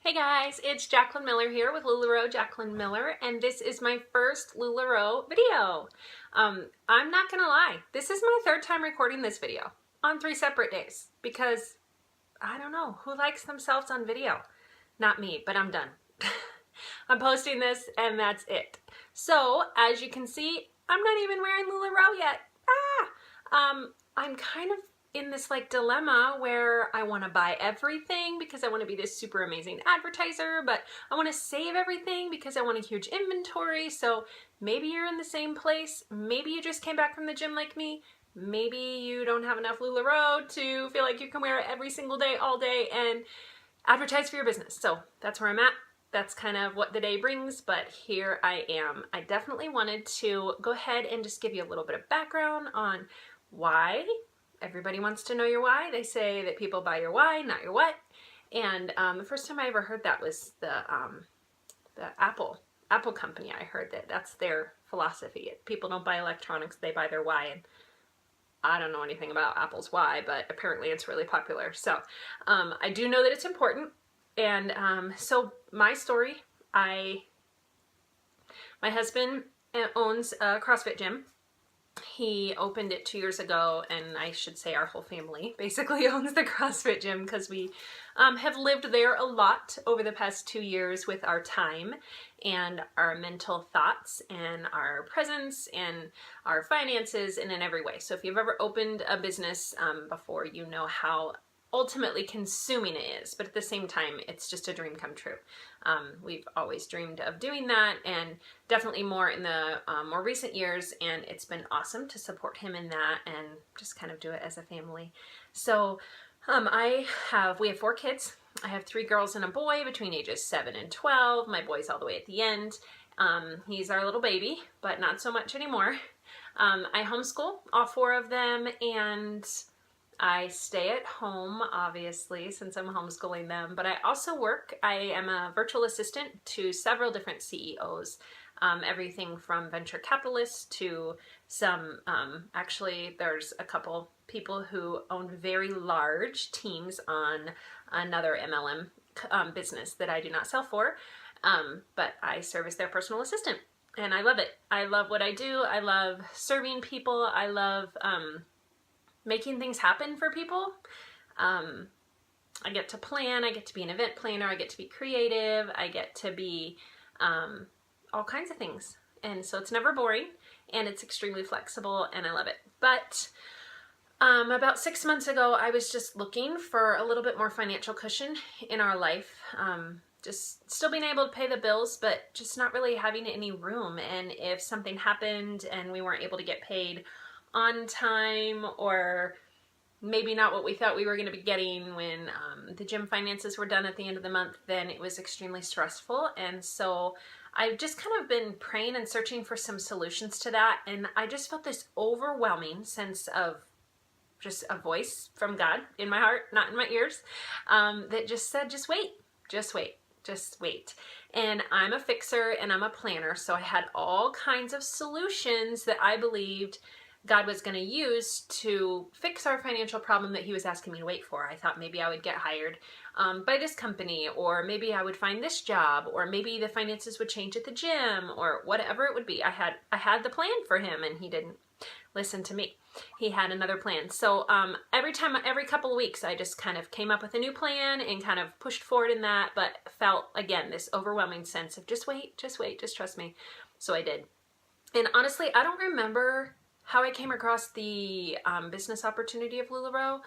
Hey guys, it's Jacqueline Miller here with Lularoejacqulynmiller, and this is my first LuLaRoe video. I'm not gonna lie, this is my third time recording this video on 3 separate days because I don't know, who likes themselves on video? Not me, but I'm done. I'm posting this and that's it. So, as you can see, I'm not even wearing LuLaRoe yet. I'm kind of in this dilemma where I want to buy everything because I want to be this super amazing advertiser, but I want to save everything because I want a huge inventory. So maybe you're in the same place. Maybe you just came back from the gym like me. Maybe you don't have enough LuLaRoe to feel like you can wear it every single day, all day, and advertise for your business. So that's where I'm at. That's kind of what the day brings, but here I am. I definitely wanted to go ahead and just give you a little bit of background on why. Everybody wants to know your why. They say that people buy your why, not your what. And the first time I ever heard that was the Apple company. I heard that that's their philosophy. People don't buy electronics, they buy their why. And I don't know anything about Apple's why, but apparently it's really popular. So I do know that it's important. And so my story, my husband owns a CrossFit gym. He opened it 2 years ago, and I should say our whole family basically owns the CrossFit gym because we have lived there a lot over the past 2 years with our time and our mental thoughts and our presence and our finances and in every way. So if you've ever opened a business before, you know how ultimately consuming it is, but at the same time, it's just a dream come true. We've always dreamed of doing that, and definitely more in the more recent years, and it's been awesome to support him in that and just kind of do it as a family. So we have 4 kids. I have 3 girls and a boy between ages 7 and 12. My boy's all the way at the end. He's our little baby, but not so much anymore. I homeschool all 4 of them, and I stay at home, obviously, since I'm homeschooling them, but I also work. I am a virtual assistant to several different CEOs, everything from venture capitalists to some, actually there's a couple people who own very large teams on another MLM business that I do not sell for, but I serve as their personal assistant, and I love it. I love what I do. I love serving people. I love making things happen for people. I get to plan, I get to be an event planner, I get to be creative, I get to be all kinds of things. And so it's never boring, and it's extremely flexible, and I love it. But about 6 months ago, I was just looking for a little bit more financial cushion in our life. Just still being able to pay the bills, but just not really having any room. And if something happened and we weren't able to get paid on time, or maybe not what we thought we were going to be getting when the gym finances were done at the end of the month, then it was extremely stressful. And so I've just kind of been praying and searching for some solutions to that, and I just felt this overwhelming sense of just a voice from God in my heart, not in my ears, that just said, just wait, just wait, just wait. And I'm a fixer and I'm a planner, so I had all kinds of solutions that I believed God was going to use to fix our financial problem that he was asking me to wait for. I thought maybe I would get hired by this company, or maybe I would find this job, or maybe the finances would change at the gym, or whatever it would be. I had the plan for him, and he didn't listen to me. He had another plan. So every couple of weeks, I just kind of came up with a new plan and kind of pushed forward in that, but felt, again, this overwhelming sense of just wait, just trust me. So I did. And honestly, I don't remember how I came across the business opportunity of LuLaRoe.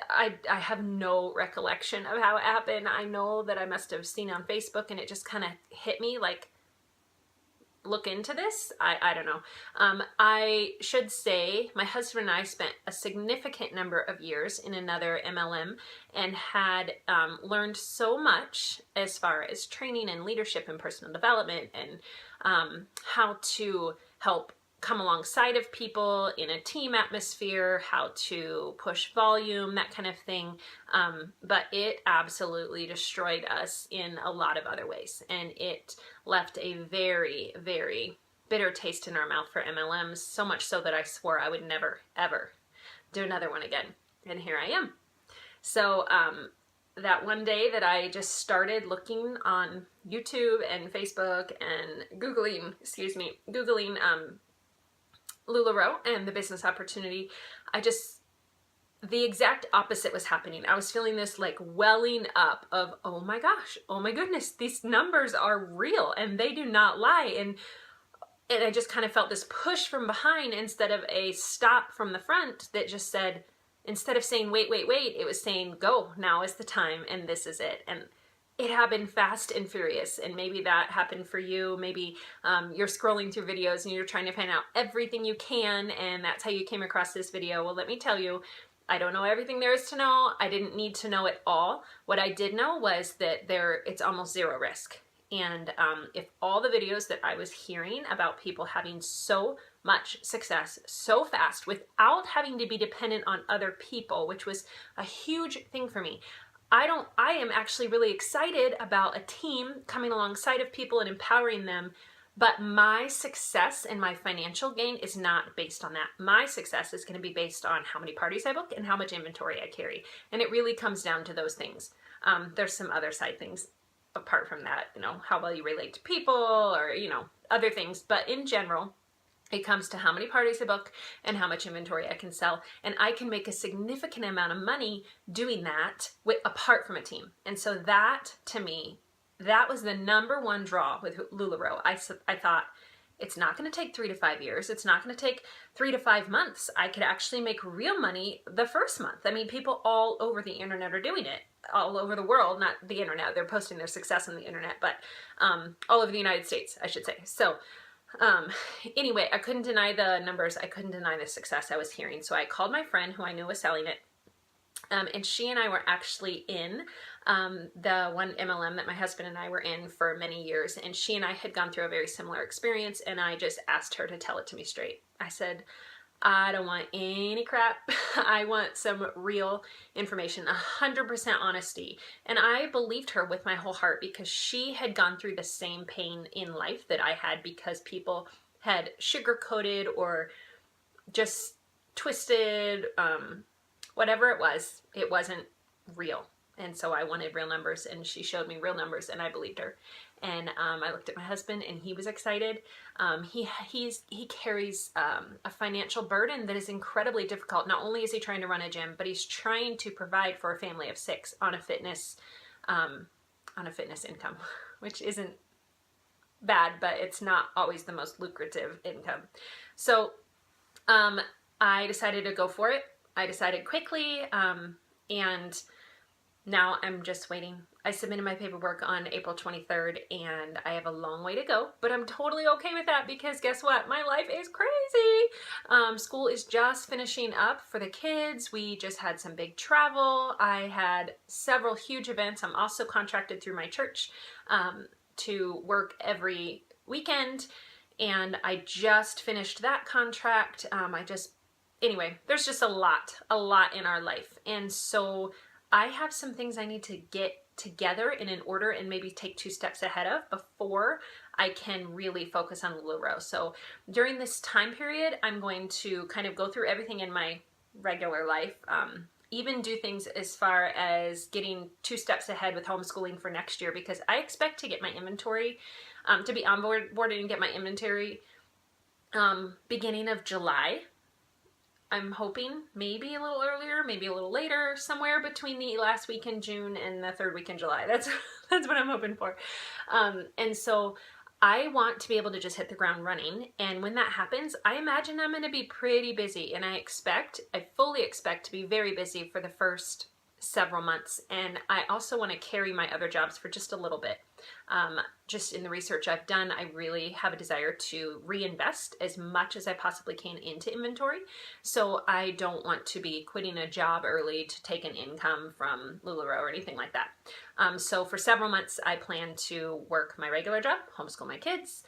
I have no recollection of how it happened. I know that I must have seen it on Facebook and it just kind of hit me like, look into this. I don't know. I should say my husband and I spent a significant number of years in another MLM and had learned so much as far as training and leadership and personal development and how to help come alongside of people in a team atmosphere, how to push volume, that kind of thing. But it absolutely destroyed us in a lot of other ways. And it left a very, very bitter taste in our mouth for MLMs, so much so that I swore I would never, ever do another one again. And here I am. So that one day that I just started looking on YouTube and Facebook and Googling LuLaRoe and the business opportunity, the exact opposite was happening. I was feeling this like welling up of, oh my gosh, oh my goodness, these numbers are real and they do not lie. And I just kind of felt this push from behind instead of a stop from the front that just said, instead of saying, wait, wait, wait, it was saying, go, now is the time, and this is it. And it happened fast and furious. And maybe that happened for you. Maybe you're scrolling through videos and you're trying to find out everything you can, and that's how you came across this video. Well, let me tell you, I don't know everything there is to know. I didn't need to know it all. What I did know was that it's almost zero risk. And if all the videos that I was hearing about people having so much success so fast without having to be dependent on other people, which was a huge thing for me. I am actually really excited about a team coming alongside of people and empowering them, but my success and my financial gain is not based on that. My success is going to be based on how many parties I book and how much inventory I carry. And it really comes down to those things. There's some other side things apart from that, how well you relate to people or, other things. But in general, it comes to how many parties I book and how much inventory I can sell. And I can make a significant amount of money doing that apart from a team. And so that, to me, that was the number one draw with LuLaRoe. I thought, it's not going to take 3 to 5 years. It's not going to take 3 to 5 months. I could actually make real money the first month. I mean, people all over the internet are doing it. All over the world, not the internet. They're posting their success on the internet, but all over the United States, I should say. So anyway, I couldn't deny the numbers. I couldn't deny the success I was hearing. So I called my friend who I knew was selling it. And she and I were actually in the one MLM that my husband and I were in for many years. And she and I had gone through a very similar experience. And I just asked her to tell it to me straight. I said, I don't want any crap. I want some real information, 100% honesty. And I believed her with my whole heart because she had gone through the same pain in life that I had because people had sugar-coated or just twisted, whatever it wasn't real. And so I wanted real numbers, and she showed me real numbers, and I believed her. And I looked at my husband, and he was excited. He carries a financial burden that is incredibly difficult. Not only is he trying to run a gym, but he's trying to provide for a family of 6 on a fitness income, which isn't bad, but it's not always the most lucrative income. So I decided to go for it. I decided quickly, and now I'm just waiting. I submitted my paperwork on April 23rd, and I have a long way to go, but I'm totally okay with that because guess what? My life is crazy. School is just finishing up for the kids. We just had some big travel. I had several huge events. I'm also contracted through my church to work every weekend, and I just finished that contract. Anyway, there's just a lot in our life, and so I have some things I need to get together in an order and maybe take 2 steps ahead of before I can really focus on LuLaRoe. So during this time period, I'm going to kind of go through everything in my regular life, even do things as far as getting 2 steps ahead with homeschooling for next year, because I expect to get my inventory, to be onboarded and get my inventory beginning of July. I'm hoping maybe a little earlier, maybe a little later, somewhere between the last week in June and the 3rd week in July. That's what I'm hoping for. And so I want to be able to just hit the ground running. And when that happens, I imagine I'm going to be pretty busy. And I fully expect to be very busy for the first several months. And I also want to carry my other jobs for just a little bit. Just in the research I've done, I really have a desire to reinvest as much as I possibly can into inventory. So I don't want to be quitting a job early to take an income from LuLaRoe or anything like that. So for several months, I plan to work my regular job, homeschool my kids,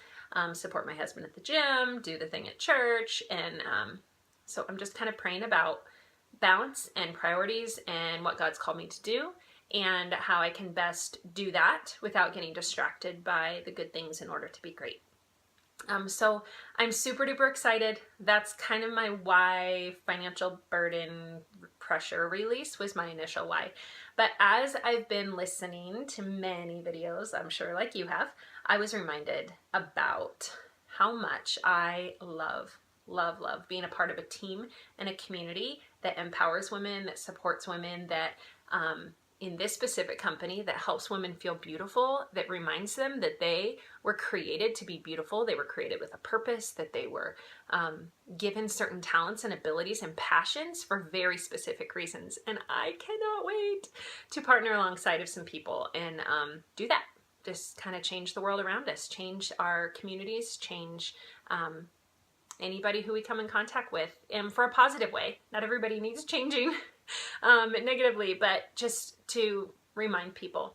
support my husband at the gym, do the thing at church. And so I'm just kind of praying about balance and priorities and what God's called me to do, and how I can best do that without getting distracted by the good things in order to be great. So I'm super duper excited. That's kind of my why financial burden pressure release was my initial why. But as I've been listening to many videos, I'm sure like you have, I was reminded about how much I love being a part of a team and a community that empowers women, that supports women, that in this specific company that helps women feel beautiful, that reminds them that they were created to be beautiful, they were created with a purpose, that they were given certain talents and abilities and passions for very specific reasons. And I cannot wait to partner alongside of some people and do that. Just kind of change the world around us, change our communities, change anybody who we come in contact with, and for a positive way. Not everybody needs changing negatively, but just to remind people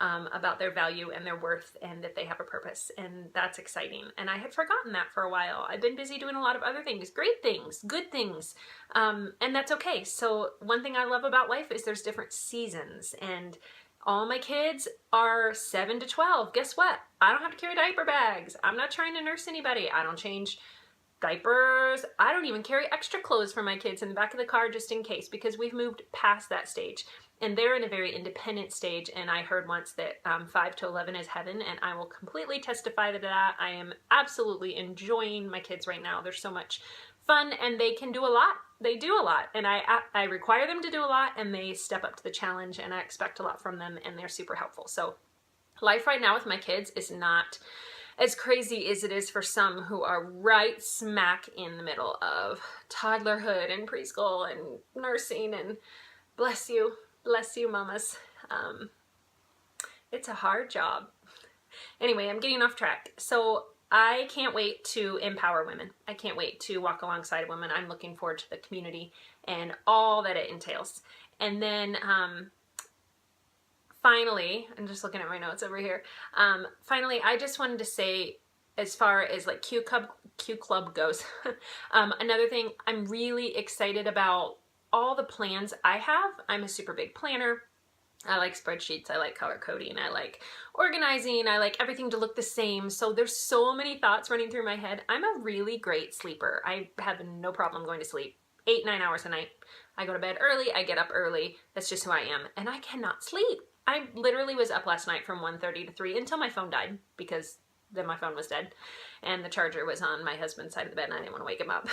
about their value and their worth and that they have a purpose, and that's exciting. And I had forgotten that for a while. I've been busy doing a lot of other things, great things, good things, and that's okay. So one thing I love about life is there's different seasons, and all my kids are 7 to 12. Guess what? I don't have to carry diaper bags. I'm not trying to nurse anybody. I don't change diapers. I don't even carry extra clothes for my kids in the back of the car just in case, because we've moved past that stage and they're in a very independent stage. And I heard once that 5 to 11 is heaven, and I will completely testify to that. I am absolutely enjoying my kids right now. They're so much fun and they can do a lot. They do a lot, and I require them to do a lot, and they step up to the challenge, and I expect a lot from them, and they're super helpful. So life right now with my kids is not as crazy as it is for some who are right smack in the middle of toddlerhood and preschool and nursing, and bless you mamas. It's a hard job. Anyway, I'm getting off track. So I can't wait to empower women. I can't wait to walk alongside women. I'm looking forward to the community and all that it entails. And then finally, I'm just looking at my notes over here. Finally, I just wanted to say, as far as like Q Club goes, another thing, I'm really excited about all the plans I have. I'm a super big planner. I like spreadsheets, I like color coding, I like organizing, I like everything to look the same. So there's so many thoughts running through my head. I'm a really great sleeper. I have no problem going to sleep 8-9 hours a night. I go to bed early, I get up early. That's just who I am. And I cannot sleep. I literally was up last night from 1:30 to 3 until my phone died, because then my phone was dead and the charger was on my husband's side of the bed and I didn't want to wake him up.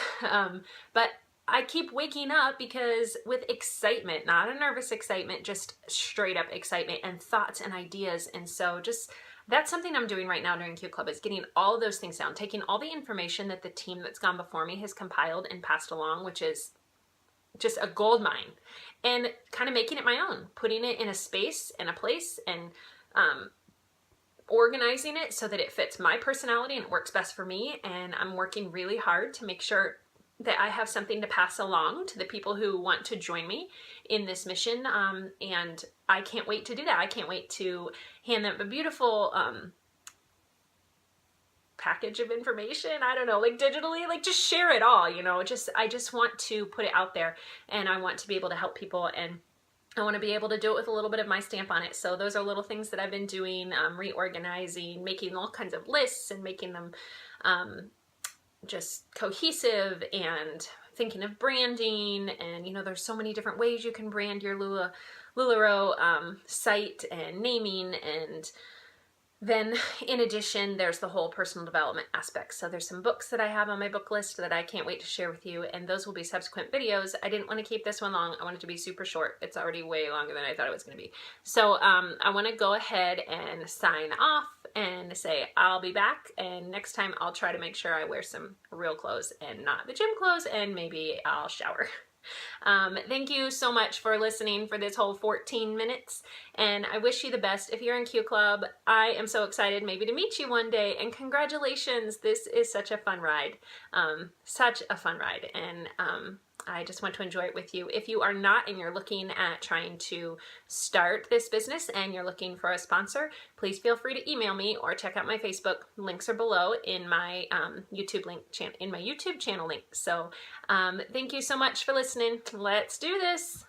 But I keep waking up because with excitement, not a nervous excitement, just straight up excitement and thoughts and ideas. And so just, that's something I'm doing right now during Q Club, is getting all of those things down, taking all the information that the team that's gone before me has compiled and passed along, which is just a gold mine, and kind of making it my own, putting it in a space and a place, and organizing it so that it fits my personality and it works best for me. And I'm working really hard to make sure that I have something to pass along to the people who want to join me in this mission. And I can't wait to do that. I can't wait to hand them a beautiful package of information. I don't know, like digitally, like just share it all, you know, I just want to put it out there, and I want to be able to help people, and I want to be able to do it with a little bit of my stamp on it. So those are little things that I've been doing, reorganizing, making all kinds of lists and making them just cohesive, and thinking of branding. And you know, there's so many different ways you can brand your LuLaRoe site and naming. And then in addition, there's the whole personal development aspect. So there's some books that I have on my book list that I can't wait to share with you, and those will be subsequent videos. I didn't want to keep this one long. I want it to be super short. It's already way longer than I thought it was going to be. So I want to go ahead and sign off and say I'll be back, and next time I'll try to make sure I wear some real clothes and not the gym clothes, and maybe I'll shower. Thank you so much for listening for this whole 14 minutes, and I wish you the best. If you're in Q Club, I am so excited maybe to meet you one day, and congratulations. This is such a fun ride. Such a fun ride, and I just want to enjoy it with you. If you are not, and you're looking at trying to start this business and you're looking for a sponsor, please feel free to email me or check out my Facebook. Links are below in my YouTube channel link. So thank you so much for listening. Let's do this.